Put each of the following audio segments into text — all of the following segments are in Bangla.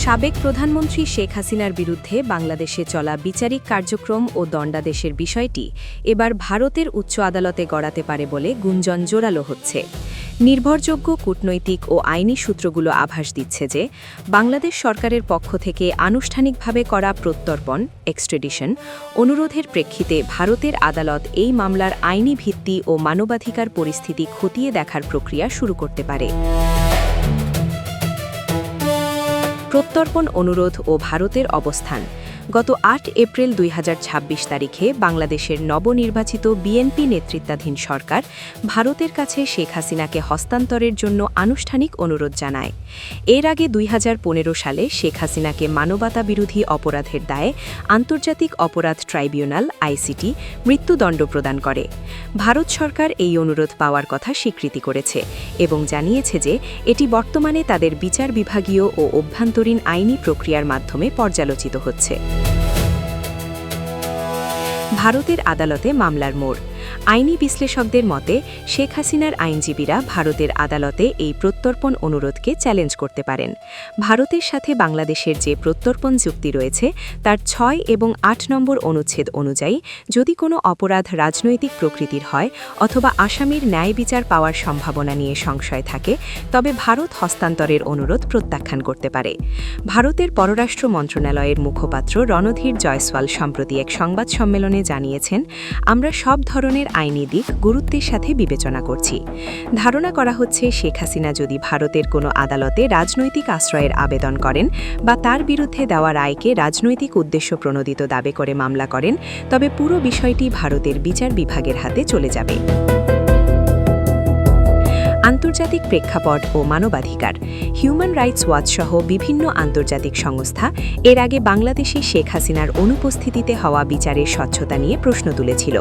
সাবেক প্রধানমন্ত্রী শেখ হাসিনার বিরুদ্ধে বাংলাদেশে চলা বিচারিক কার্যক্রম ও দণ্ডাদেশের বিষয়টি এবার ভারতের উচ্চ আদালতে গড়াতে পারে বলে গুঞ্জন জোরালো হচ্ছে। নির্ভরযোগ্য কূটনৈতিক ও আইনি সূত্রগুলো আভাস দিচ্ছে যে বাংলাদেশ সরকারের পক্ষ থেকে আনুষ্ঠানিকভাবে করা প্রত্যর্পণ এক্সট্রেডিশন অনুরোধের প্রেক্ষিতে ভারতের আদালত এই মামলার আইনি ভিত্তি ও মানবাধিকার পরিস্থিতি খতিয়ে দেখার প্রক্রিয়া শুরু করতে পারে। প্রত্যর্পণ অনুরোধ ও ভারতের অবস্থান। গত ৮ এপ্রিল ২০২৬ তারিখে বাংলাদেশের নবনির্বাচিত বিএনপি নেতৃত্বাধীন সরকার ভারতের কাছে শেখ হাসিনাকে হস্তান্তরের জন্য আনুষ্ঠানিক অনুরোধ জানায়। এর আগে ২০১৫ সালে শেখ হাসিনাকে মানবতাবিরোধী অপরাধের দায়ে আন্তর্জাতিক অপরাধ ট্রাইব্যুনাল আইসিটি মৃত্যুদণ্ড প্রদান করে। ভারত সরকার এই অনুরোধ পাওয়ার কথা স্বীকৃতি করেছে এবং জানিয়েছে যে এটি বর্তমানে তাদের বিচার বিভাগীয় ও অভ্যন্তরীণ আইনি প্রক্রিয়ার মাধ্যমে পর্যালোচিত হচ্ছে। ভারতের আদালতে মামলার মোড়। আইনি বিশ্লেষকদের মতে শেখ হাসিনার আইনজীবীরা ভারতের আদালতে এই প্রত্যর্পণ অনুরোধকে চ্যালেঞ্জ করতে পারেন। ভারতের সাথে বাংলাদেশের যে প্রত্যর্পণ চুক্তি রয়েছে তার ৬ এবং ৮ নম্বর অনুচ্ছেদ অনুযায়ী যদি কোনো অপরাধ রাজনৈতিক প্রকৃতির হয় অথবা আসামির ন্যায় বিচার পাওয়ার সম্ভাবনা নিয়ে সংশয় থাকে তবে ভারত হস্তান্তরের অনুরোধ প্রত্যাখ্যান করতে পারে। ভারতের পররাষ্ট্র মন্ত্রণালয়ের মুখপাত্র রণধীর জয়সওয়াল সম্প্রতি এক সংবাদ সম্মেলনে জানিয়েছেন, আমরা সব ধরনের আইনি দিক গুরুত্বের সাথে বিবেচনা করছি। ধারণা করা হচ্ছে শেখ হাসিনা যদি ভারতের কোনো আদালতে রাজনৈতিক আশ্রয়ের আবেদন করেন বা তার বিরুদ্ধে দেওয়া রায়কে রাজনৈতিক উদ্দেশ্য প্রণোদিত দাবি করে মামলা করেন তবে পুরো বিষয়টি ভারতের বিচার বিভাগের হাতে চলে যাবে। আন্তর্জাতিক প্রেক্ষাপট ও মানবাধিকার। হিউম্যান রাইটস ওয়াচ সহ বিভিন্ন আন্তর্জাতিক সংস্থা এর আগে বাংলাদেশে শেখ হাসিনার অনুপস্থিতিতে হওয়া বিচারের স্বচ্ছতা নিয়ে প্রশ্ন তুলেছিল।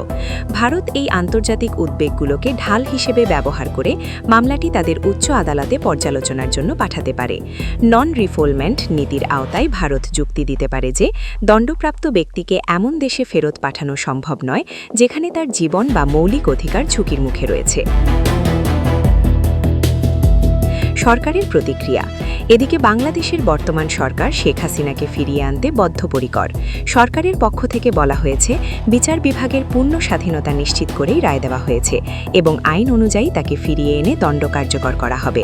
ভারত এই আন্তর্জাতিক উদ্বেগগুলোকে ঢাল হিসেবে ব্যবহার করে মামলাটি তাদের উচ্চ আদালতে পর্যালোচনার জন্য পাঠাতে পারে। নন রিফোলমেন্ট নীতির আওতায় ভারত যুক্তি দিতে পারে যে দণ্ডপ্রাপ্ত ব্যক্তিকে এমন দেশে ফেরত পাঠানো সম্ভব নয় যেখানে তার জীবন বা মৌলিক অধিকার ঝুঁকির মুখে রয়েছে। সরকারের প্রতিক্রিয়া। এদিকে বাংলাদেশের বর্তমান সরকার শেখ হাসিনাকে ফিরিয়ে আনতে বদ্ধপরিকর। সরকারের পক্ষ থেকে বলা হয়েছে বিচার বিভাগের পূর্ণ স্বাধীনতা নিশ্চিত করেই রায় দেওয়া হয়েছে এবং আইন অনুযায়ী তাকে ফিরিয়ে এনে দণ্ড কার্যকর করা হবে।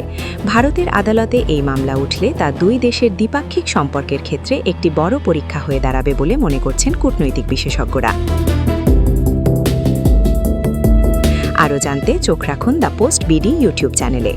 ভারতের আদালতে এই মামলা উঠলে তা দুই দেশের দ্বিপাক্ষিক সম্পর্কের ক্ষেত্রে একটি বড় পরীক্ষা হয়ে দাঁড়াবে বলে মনে করছেন কূটনৈতিক বিশেষজ্ঞরা। আরও জানতে চোখ রাখুন দ্য পোস্ট বিডি ইউটিউব চ্যানেলে।